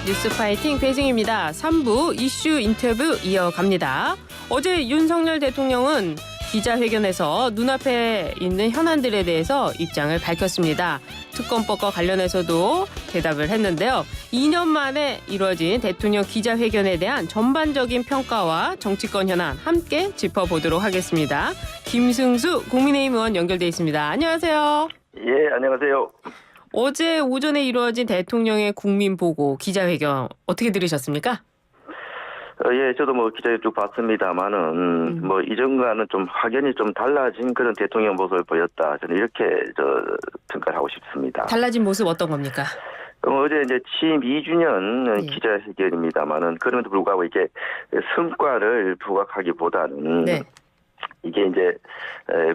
뉴스 파이팅 배승입니다. 3부 이슈 인터뷰 이어갑니다. 어제 윤석열 대통령은 기자회견에서 눈앞에 있는 현안들에 대해서 입장을 밝혔습니다. 특검법과 관련해서도 대답을 했는데요. 2년 만에 이루어진 대통령 기자회견에 대한 전반적인 평가와 정치권 현안 함께 짚어보도록 하겠습니다. 김승수 국민의힘 의원 연결돼 있습니다. 안녕하세요. 예, 안녕하세요. 어제 오전에 이루어진 대통령의 국민보고 기자회견 어떻게 들으셨습니까? 예, 저도 기자회 쭉 봤습니다만은 이전과는 좀 확연히 좀 달라진 그런 대통령 모습을 보였다. 저는 이렇게 평가를 하고 싶습니다. 달라진 모습 어떤 겁니까? 어제 이제 취임 2주년 기자회견입니다만은 그럼에도 불구하고 이게 성과를 부각하기보다는 이게 이제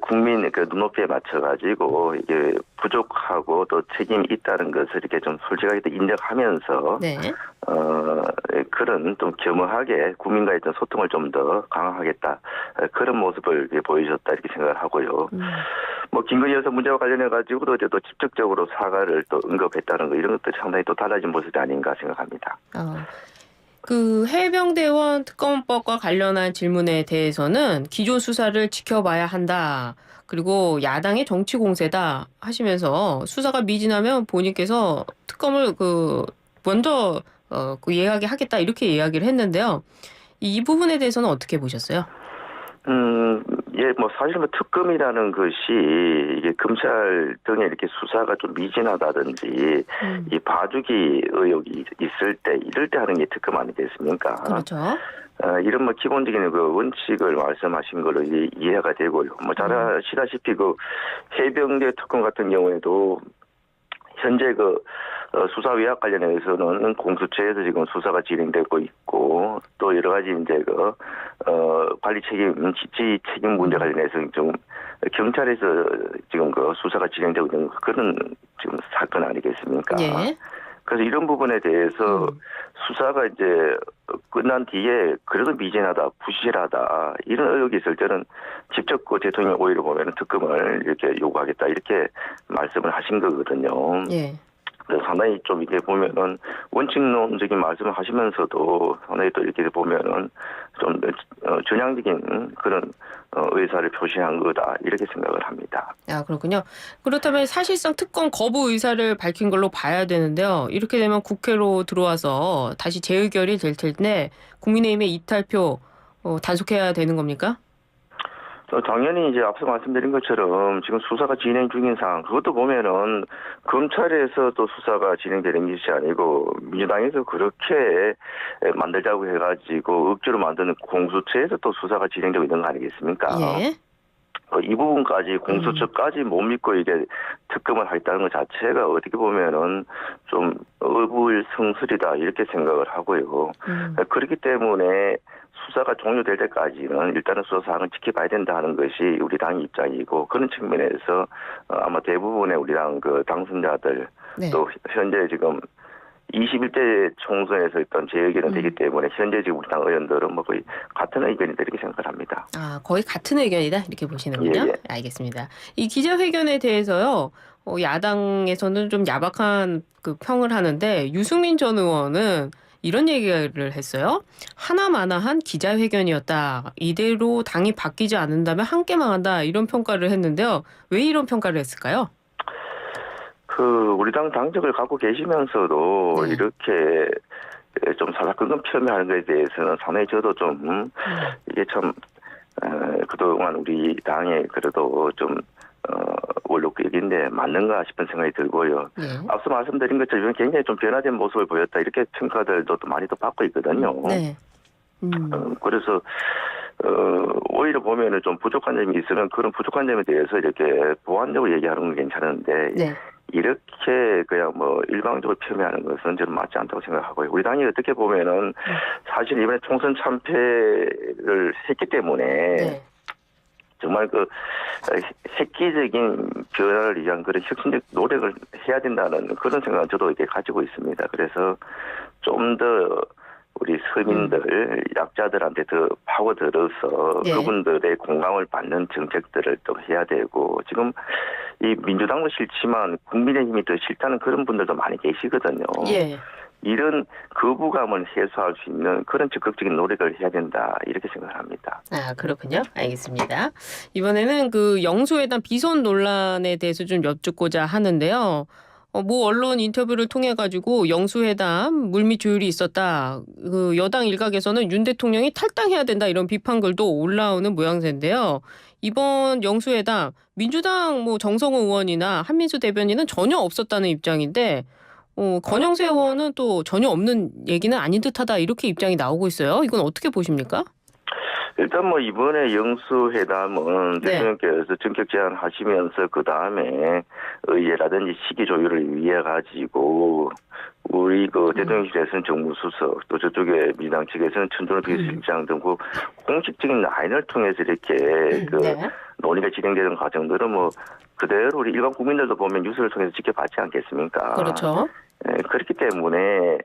국민 그 눈높이에 맞춰가지고 이게 부족하고 또 책임이 있다는 것을 이렇게 좀 솔직하게 인정하면서 그런 좀 겸허하게 국민과의 소통을 좀 더 강화하겠다 그런 모습을 보여줬다 이렇게 생각을 하고요. 김건희 여사 문제와 관련해 가지고도 이제 또 직접적으로 사과를 또 언급했다는 거 이런 것도 상당히 또 달라진 모습이 아닌가 생각합니다. 그 해병대원 특검법과 관련한 질문에 대해서는 기존 수사를 지켜봐야 한다. 그리고 야당의 정치 공세다 하시면서 수사가 미진하면 본인께서 특검을 먼저 이야기하겠다 이렇게 이야기를 했는데요. 이 부분에 대해서는 어떻게 보셨어요? 예, 사실 특검이라는 것이 이게 검찰 등에 이렇게 수사가 좀 미진하다든지 이 봐주기 의혹이 있을 때 이럴 때 하는 게 특검 아니겠습니까? 그렇죠. 이런 기본적인 원칙을 말씀하신 걸로 이해가 되고요. 잘 아시다시피 해병대 특검 같은 경우에도 현재 수사 의혹 관련해서는 공수처에서 지금 수사가 진행되고 있고 또 여러 가지 이제 관리 책임, 지휘 책임 문제 관련해서 좀 경찰에서 지금 수사가 진행되고 있는 그런 지금 사건 아니겠습니까? 예. 그래서 이런 부분에 대해서 수사가 이제 끝난 뒤에 그래도 미진하다, 부실하다 이런 의혹이 있을 때는 직접 대통령 오히려 보면은 특검을 이렇게 요구하겠다 이렇게 말씀을 하신 거거든요. 예. 그래서 상당히 좀 이렇게 보면은 원칙론적인 말씀을 하시면서도 상당히 또 이렇게 보면은 좀 전향적인 그런 의사를 표시한 거다 이렇게 생각을 합니다. 그렇군요. 그렇다면 사실상 특검 거부 의사를 밝힌 걸로 봐야 되는데요. 이렇게 되면 국회로 들어와서 다시 재의결이 될 텐데 국민의힘의 이탈표 단속해야 되는 겁니까? 당연히 이제 앞서 말씀드린 것처럼 지금 수사가 진행 중인 상황, 그것도 보면은 검찰에서 또 수사가 진행되는 것이 아니고 민주당에서 그렇게 만들자고 해가지고 억지로 만드는 공수처에서 또 수사가 진행되고 있는 거 아니겠습니까? 예. 이 부분까지 공수처까지 못 믿고 이게 특검을 하겠다는 것 자체가 어떻게 보면은 좀 어불성설이다 이렇게 생각을 하고요. 그렇기 때문에 수사가 종료될 때까지는 일단은 수사 사항을 지켜봐야 된다 하는 것이 우리 당의 입장이고 그런 측면에서 아마 대부분의 우리 당 당선자들 또 현재 지금 21대 총선에서 일단 재의결은 되기 때문에 현재 지금 우리 당 의원들은 거의 같은 의견이다 이렇게 생각을 합니다. 거의 같은 의견이다 이렇게 보시는군요. 예. 알겠습니다. 이 기자회견에 대해서요. 야당에서는 좀 야박한 평을 하는데 유승민 전 의원은 이런 얘기를 했어요. 하나마나한 기자회견이었다. 이대로 당이 바뀌지 않는다면 함께 망한다. 이런 평가를 했는데요. 왜 이런 평가를 했을까요? 우리 당 당적을 갖고 계시면서도 이렇게 좀 사사건건 표명하는 것에 대해서는 상당히 저도 좀 이게 참 그동안 우리 당에 그래도 좀 원로격인데 맞는가 싶은 생각이 들고요. 앞서 말씀드린 것처럼 굉장히 좀 변화된 모습을 보였다 이렇게 평가들도 또 많이 또 받고 있거든요. 그래서 오히려 보면은 좀 부족한 점이 있으면 그런 부족한 점에 대해서 이렇게 보완적으로 얘기하는 건 괜찮은데 이렇게 그냥 일방적으로 표명하는 것은 저는 맞지 않다고 생각하고요. 우리 당이 어떻게 보면은 사실 이번에 총선 참패를 했기 때문에 정말 획기적인 변화를 위한 그런 혁신적 노력을 해야 된다는 그런 생각을 저도 이렇게 가지고 있습니다. 그래서 좀 더 우리 서민들, 약자들한테 더 파고들어서 그분들의 공감을 받는 정책들을 또 해야 되고 지금 이 민주당도 싫지만 국민의힘이 더 싫다는 그런 분들도 많이 계시거든요. 이런 거부감을 해소할 수 있는 그런 적극적인 노력을 해야 된다 이렇게 생각을 합니다. 아, 그렇군요. 알겠습니다. 이번에는 그 영수회담 비선 논란에 대해서 좀 여쭙고자 하는데요. 뭐 언론 인터뷰를 통해 가지고 영수회담 물밑 조율이 있었다. 그 여당 일각에서는 윤 대통령이 탈당해야 된다 이런 비판글도 올라오는 모양새인데요. 이번 영수회담 민주당 뭐 정성호 의원이나 한민수 대변인은 전혀 없었다는 입장인데 권영세 의원은 또 전혀 없는 얘기는 아닌 듯하다 이렇게 입장이 나오고 있어요. 이건 어떻게 보십니까? 일단 뭐 이번에 영수회담은 네. 대통령께서 전격 제안하시면서 그 다음에 의회라든지 시기 조율을 위해 가지고 우리 그 대통령실에서는 정무수석 또 저쪽에 민주당 측에서는 천준호 비서실장 등 그 공식적인 라인을 통해서 이렇게 그 네. 논의가 진행되는 과정들은 뭐 그대로 우리 일반 국민들도 보면 뉴스를 통해서 지켜봤지 않겠습니까? 그렇죠. 그렇기 때문에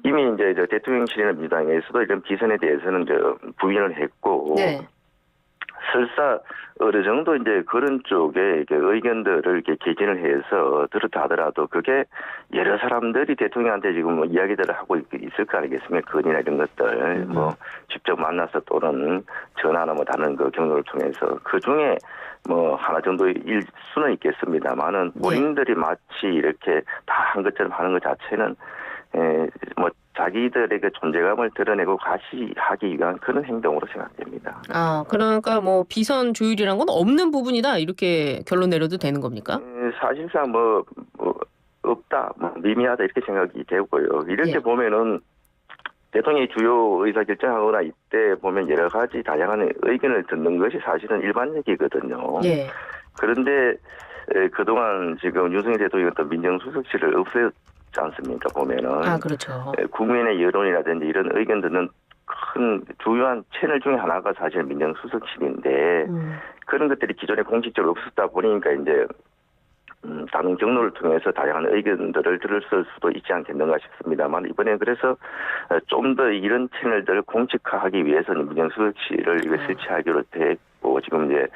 이미 이제 저 대통령실이나 민주당에서도 이런 비선에 대해서는 부인을 했고, 네. 설사 어느 정도 이제 그런 쪽에 이렇게 의견들을 이렇게 개진을 해서 들었다 하더라도 그게 여러 사람들이 대통령한테 지금 뭐 이야기들을 하고 있을 거 아니겠습니까? 건의나 이런 것들 뭐 직접 만나서 또는 전화나 뭐 다른 그 경로를 통해서 그 중에 뭐 하나 정도의 일수는 있겠습니다만은 본인들이 마치 이렇게 다 한 것처럼 하는 것 자체는 뭐 자기들에게 존재감을 드러내고 과시하기 위한 그런 행동으로 생각됩니다. 아, 그러니까 뭐 비선 조율이란 건 없는 부분이다 이렇게 결론 내려도 되는 겁니까? 사실상 뭐 없다, 뭐 미미하다 이렇게 생각이 되고요. 이럴 때 예. 보면은 대통령이 주요 의사 결정하거나 이때 보면 여러 가지 다양한 의견을 듣는 것이 사실은 일반적이거든요. 예. 그런데 그동안 지금 윤석열 대통령이 어떤 민정수석실을 없앴지 않습니까? 보면은 아, 그렇죠. 국민의 여론이라든지 이런 의견 듣는 큰 주요한 채널 중에 하나가 사실 민정수석실인데 그런 것들이 기존에 공식적으로 없었다 보니까 이제 다른 경로를 통해서 다양한 의견들을 들을 수도 있지 않겠는가 싶습니다만 이번에 그래서 좀 더 이런 채널들을 공식화하기 위해서는 민정수석실을 설치하기로 됐고 지금 이제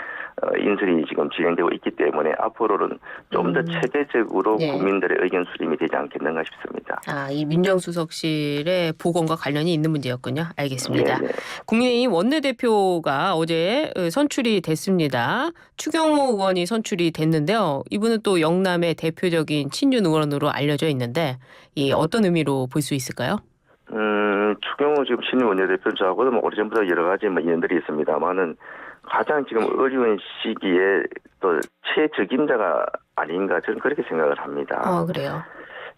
인선이 지금 진행되고 있기 때문에 앞으로는 좀 더 체계적으로 네. 국민들의 의견 수렴이 되지 않겠는가 싶습니다. 아, 이 민정수석실의 보건과 관련이 있는 문제였군요. 알겠습니다. 네네. 국민의힘 원내대표가 어제 선출이 됐습니다. 추경호 의원이 선출이 됐는데요. 이분은 또 영남의 대표적인 친윤 의원으로 알려져 있는데 이 어떤 의미로 볼 수 있을까요? 추경호 지금 신임 원내대표하고도 뭐 오래전부터 여러 가지 뭐 인연들이 있습니다만은 가장 지금 어려운 시기에 또 최적임자가 아닌가 저는 그렇게 생각을 합니다. 그래요.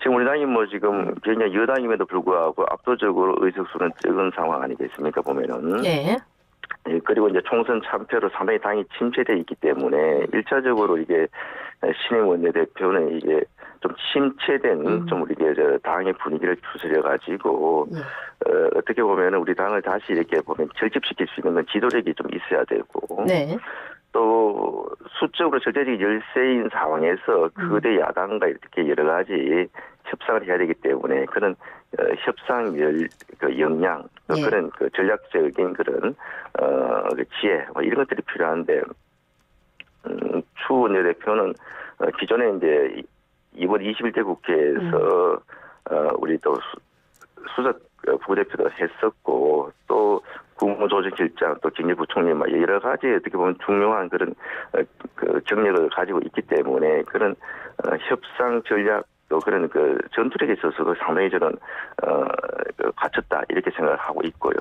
지금 우리 당이 뭐 지금 굉장히 여당임에도 불구하고 압도적으로 의석수는 적은 상황 아니겠습니까 보면은. 예. 그리고 이제 총선 참패로 상당히 당이 침체되어 있기 때문에 1차적으로 이게 신임 원내대표는 이게 좀 침체된 좀 우리 당의 분위기를 추스려 가지고 어떻게 보면은 우리 당을 다시 이렇게 보면 결집시킬 수 있는 건 지도력이 좀 있어야 되고 네. 또 수적으로 절대적인 열세인 상황에서 거대 야당과 이렇게 여러 가지 협상을 해야 되기 때문에 그런 협상 그 역량 또 예. 그런 그 전략적인 그런 그 지혜 뭐 이런 것들이 필요한데 추 원내대표는 기존에 이제 이번 21대 국회에서 우리 또 수석 부대표도 했었고 또 국무조직실장 또 경제부총리 막 여러 가지 어떻게 보면 중요한 그런 그 정력을 가지고 있기 때문에 그런 협상 전략 또 그런 그 전투력에 있어서도 상당히 저는 갖췄다 이렇게 생각을 하고 있고요.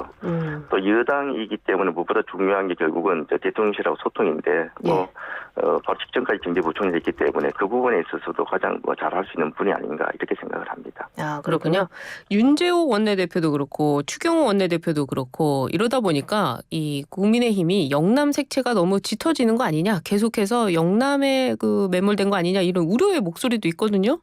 또 여당이기 때문에 무엇보다 중요한 게 결국은 대통령실하고 소통인데 뭐 바로 직전까지 경제부총리가 있기 때문에 그 부분에 있어서도 가장 잘할 수 있는 분이 아닌가 이렇게 생각을 합니다. 아, 그렇군요. 윤재호 원내대표도 그렇고 추경호 원내대표도 그렇고 이러다 보니까 이 국민의힘이 영남 색채가 너무 짙어지는 거 아니냐, 계속해서 영남에 그 매몰된 거 아니냐 이런 우려의 목소리도 있거든요.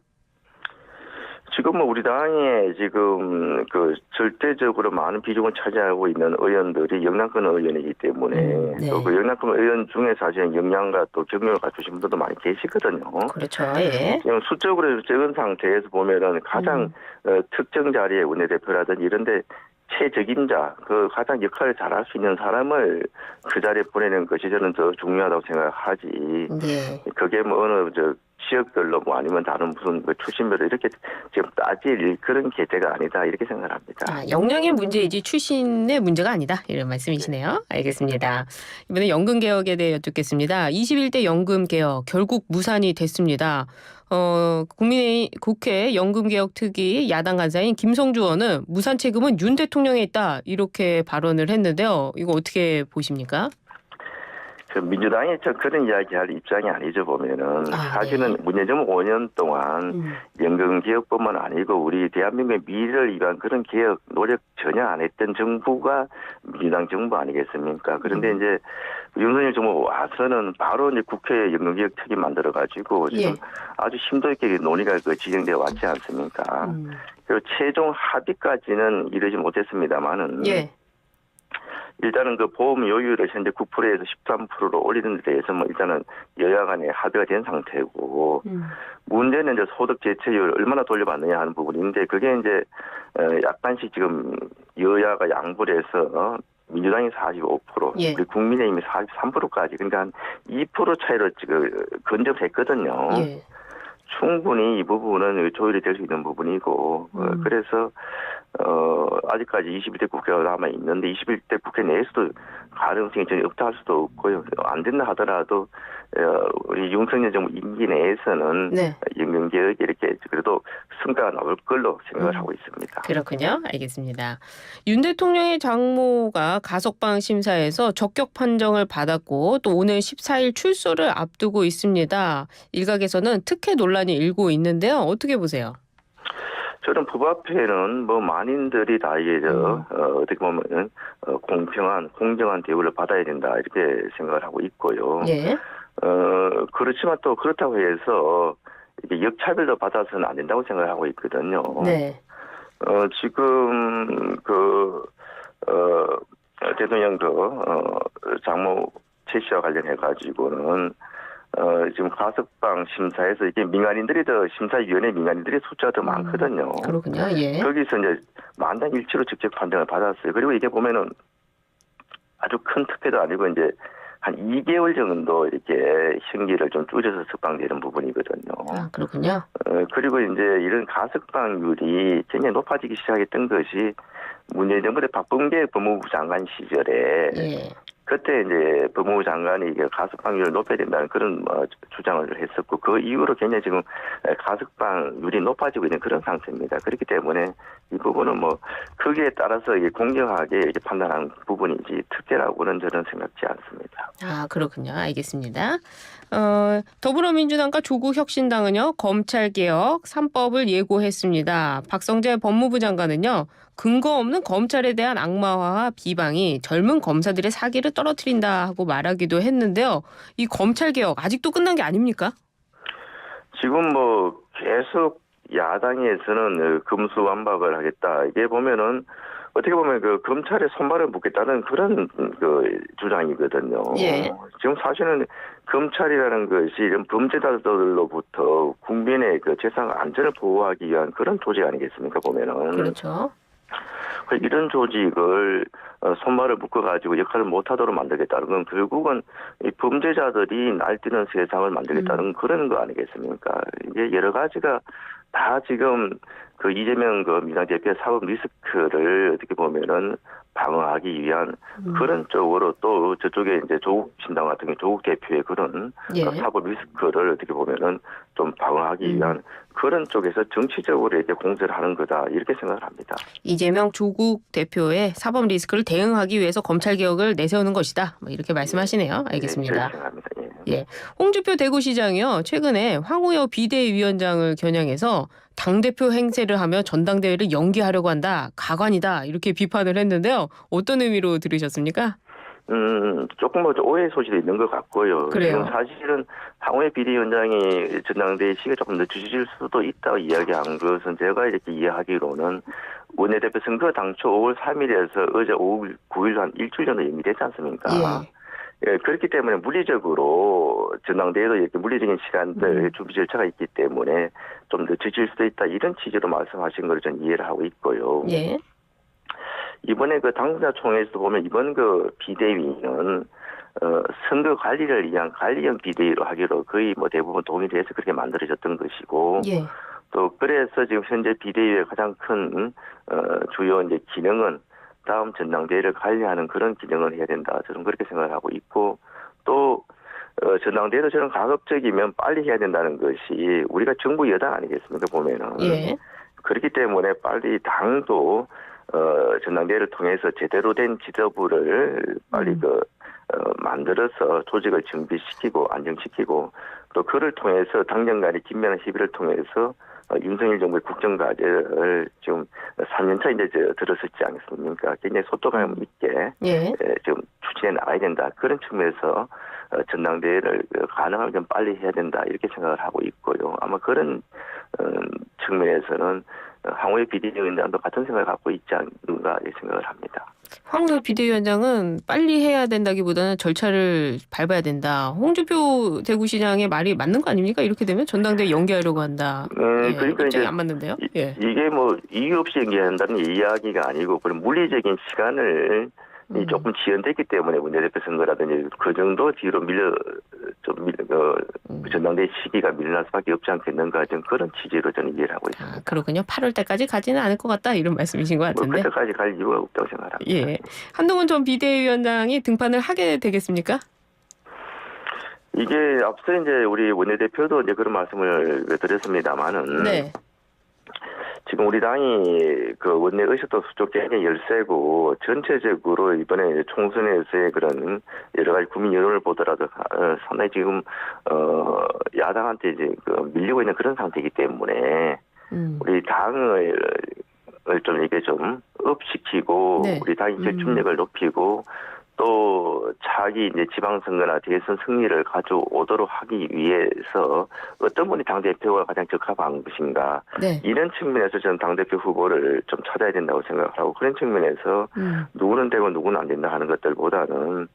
지금 뭐 우리 당에 지금 그 절대적으로 많은 비중을 차지하고 있는 의원들이 영남권 의원이기 때문에 네. 또 그 영남권 의원 중에 사실은 역량과 또 경력을 갖추신 분들도 많이 계시거든요. 그렇죠. 예. 지금 수적으로 적은 상태에서 보면은 가장 특정 자리의 원내대표라든지 이런데 최적임자, 그 가장 역할을 잘할 수 있는 사람을 그 자리에 보내는 것이 저는 더 중요하다고 생각하지. 네. 그게 뭐 어느 지역별로 뭐 아니면 다른 무슨 그 출신별로 이렇게 지금 따질 그런 계제가 아니다 이렇게 생각을 합니다. 아, 역량의 문제이지 출신의 문제가 아니다. 이런 말씀이시네요. 알겠습니다. 이번에 연금 개혁에 대해 여쭙겠습니다. 21대 연금 개혁 결국 무산이 됐습니다. 국회 연금개혁특위 야당 간사인 김성주 의원은 무산 책임은 윤 대통령에 있다 이렇게 발언을 했는데요. 이거 어떻게 보십니까? 민주당이 그런 이야기할 입장이 아니죠 보면은 사실은 네. 문재인 정부 5년 동안 연금 개혁뿐만 아니고 우리 대한민국의 미래를 위한 그런 개혁 노력 전혀 안 했던 정부가 민주당 정부 아니겠습니까? 그런데 이제 윤석열 정부 와서는 바로 이제 국회 연금 개혁 특위 만들어 가지고 지금 아주 심도 있게 논의가 진행되어 왔지 않습니까? 그리고 최종 합의까지는 이르지 못했습니다만은. 일단은 그 보험 요율을 현재 9%에서 13%로 올리는 데 대해서 뭐 일단은 여야 간에 합의가 된 상태고 문제는 이제 소득 대체율 얼마나 돌려받느냐 하는 부분인데 그게 이제 약간씩 지금 여야가 양보를 해서 민주당이 45%, 우리 국민의힘이 43%까지 그러니까 한 2% 차이로 지금 근접했거든요. 충분히 이 부분은 조율이 될 수 있는 부분이고 그래서 아직까지 21대 국회가 남아 있는데 21대 국회 내에서도 가능성이 전혀 없다 할 수도 없고요. 안 된다 하더라도 우리 윤석열 정부 임기 내에서는 연금 개혁이 이렇게 그래도 성과가 나올 걸로 생각을 하고 있습니다. 그렇군요. 알겠습니다. 윤 대통령의 장모가 가석방 심사에서 적격 판정을 받았고 또 오늘 14일 출소를 앞두고 있습니다. 일각에서는 특혜 논란이 일고 있는데요. 어떻게 보세요? 저는 법 앞에는 뭐 만인들이 다 이게 어떻게 보면 공평한 공정한 대우를 받아야 된다 이렇게 생각을 하고 있고요. 그렇지만 또 그렇다고 해서 이게 역차별도 받아서는 안 된다고 생각을 하고 있거든요. 지금 대통령도 장모 최 씨와 관련해 가지고는 지금 가석방 심사에서 이게 민간인들이 더 심사위원회 민간인들의 숫자가 더 많거든요. 그렇군요. 거기서 이제 만장일치로 직접 판정을 받았어요. 그리고 이게 보면은 아주 큰 특혜도 아니고 이제 한 2개월 정도 이렇게 형기를 좀 줄여서 석방되는 부분이거든요. 그렇군요. 그리고 이제 이런 가석방률이 굉장히 높아지기 시작했던 것이 문재인 정부 때 박범계 법무부 장관 시절에 그때 이제 법무부 장관이 가석방률을 높여야 된다는 그런 주장을 했었고 그 이후로 굉장히 지금 가석방률이 높아지고 있는 그런 상태입니다. 그렇기 때문에 이 부분은 뭐 거기에 따라서 이게 공정하게 이렇게 판단하는 부분이지 특혜라고는 저는 생각지 않습니다. 그렇군요. 알겠습니다. 더불어민주당과 조국혁신당은요. 검찰개혁 3법을 예고했습니다. 박성재 법무부 장관은요. 근거 없는 검찰에 대한 악마화와 비방이 젊은 검사들의 사기를 떨어뜨린다 하고 말하기도 했는데요. 이 검찰개혁 아직도 끝난 게 아닙니까? 지금 뭐 계속 야당에서는 금수완박을 하겠다. 이게 보면은 어떻게 보면 그 검찰에 손발을 묶겠다는 그런 그 주장이거든요. 지금 사실은 검찰이라는 것이 이런 범죄자들로부터 국민의 그 재산 안전을 보호하기 위한 그런 조직 아니겠습니까? 보면은. 그렇죠. 이런 조직을 손발을 묶어가지고 역할을 못하도록 만들겠다는 건 결국은 이 범죄자들이 날뛰는 세상을 만들겠다는 그런 거 아니겠습니까? 이게 여러 가지가 다 지금 그 이재명 그 민주당 대표의 사법 리스크를 어떻게 보면은 방어하기 위한 그런 쪽으로 또 저쪽에 이제 조국 신당 같은 경우 조국 대표의 그런 사법 리스크를 어떻게 보면은 좀 방어하기 위한 그런 쪽에서 정치적으로 이렇게 공세를 하는 거다 이렇게 생각을 합니다. 이재명 조국 대표의 사법 리스크를 대응하기 위해서 검찰 개혁을 내세우는 것이다. 뭐 이렇게 말씀하시네요. 알겠습니다. 생각합니다. 홍준표 대구시장이요. 최근에 황우여 비대위원장을 겨냥해서 당대표 행세를 하며 전당대회를 연기하려고 한다. 가관이다. 이렇게 비판을 했는데요. 어떤 의미로 들으셨습니까? 조금 뭐 오해 소지도 있는 것 같고요. 그래요. 지금 사실은 황우여 비대위원장이 전당대회 시기가 조금 늦춰질 수도 있다고 이야기한 것은 제가 이렇게 이해하기로는 원내대표 선거 당초 5월 3일에서 어제 5월 9일 한 일주일 정도 연기되지 않습니까? 그렇기 때문에 물리적으로 전당대회도 이렇게 물리적인 시간들 준비 절차가 있기 때문에 좀 늦춰질 수도 있다 이런 취지로 말씀하신 걸 전 이해를 하고 있고요. 이번에 그 당선자 총회에서 보면 이번 그 비대위는 선거 관리를 위한 관리형 비대위로 하기로 거의 뭐 대부분 동의를 해서 그렇게 만들어졌던 것이고 예. 또 그래서 지금 현재 비대위의 가장 큰 주요 이제 기능은 다음 전당대회를 관리하는 그런 기능을 해야 된다. 저는 그렇게 생각을 하고 있고 또 전당대회도 저는 가급적이면 빨리 해야 된다는 것이 우리가 정부 여당 아니겠습니까 보면은 예. 그렇기 때문에 빨리 당도 전당대회를 통해서 제대로 된 지도부를 빨리 만들어서 조직을 정비시키고 안정시키고 또 그를 통해서 당정 간의 긴밀한 협의를 통해서 윤석열 정부의 국정과제를 지금 3년차 이제 들었었지 않겠습니까? 굉장히 소통감 있게 예. 지금 추진해 나가야 된다. 그런 측면에서 전당대회를 가능하면 좀 빨리 해야 된다. 이렇게 생각을 하고 있고요. 아마 그런 측면에서는 황우여 비대위원장도 같은 생각을 갖고 있지 않는가 이 생각을 합니다. 황우여 비대위원장은 빨리 해야 된다기보다는 절차를 밟아야 된다. 홍준표 대구시장의 말이 맞는 거 아닙니까? 이렇게 되면 전당대회 연기하려고 한다. 예, 그러니까 입장이 이제 안 맞는데요. 예. 이게 뭐 이유 없이 연기한다는 이야기가 아니고 그런 물리적인 시간을 이 조금 지연됐기 때문에 원내대표 선거라든지 그 정도 뒤로 전당대회 시기가 밀려날 수밖에 없지 않겠는가 좀 그런 취지로 저는 이해를 하고 있습니다. 아, 그렇군요. 8월 달까지 가지는 않을 것 같다 이런 말씀이신 것 뭐 같은데. 그때까지 갈 이유가 없다고 생각합니다. 예. 한동훈 전 비대위원장이 등판을 하게 되겠습니까? 이게 앞서 이제 우리 원내대표도 이제 그런 말씀을 드렸습니다만은 네. 지금 우리 당이 그 원내 의식도 수조 굉장히 열세고 전체적으로 이번에 총선에서의 그런 여러 가지 국민 여론을 보더라도 상당히 지금 야당한테 이제 밀리고 있는 그런 상태이기 때문에 우리 당을 좀 이게 좀 업시키고 네. 우리 당의 결집력을 높이고 또 차기 이제 지방선거나 대선 승리를 가져오도록 하기 위해서 어떤 분이 당대표가 가장 적합한 것인가 네. 이런 측면에서 저는 당대표 후보를 좀 찾아야 된다고 생각을 하고 그런 측면에서 누구는 되고 누구는 안 된다 하는 것들보다는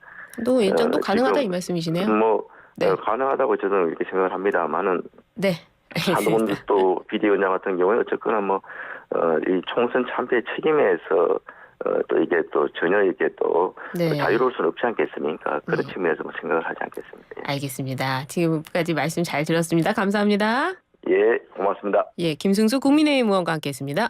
또 일정도 가능하다 지금 이 말씀이시네요. 뭐 네. 가능하다고 저는 이렇게 생각을 합니다만은 네. 한동훈 알겠습니다. 또 비대위원장 같은 경우에 어쨌거나 뭐 이 총선 참패 책임에서 또 이게 또 전혀 이게 또 네. 자유로울 수는 없지 않겠습니까? 그런 네. 측면에서 뭐 생각을 하지 않겠습니다. 알겠습니다. 지금까지 말씀 잘 들었습니다. 감사합니다. 예, 고맙습니다. 예, 김승수 국민의힘 의원과 함께했습니다.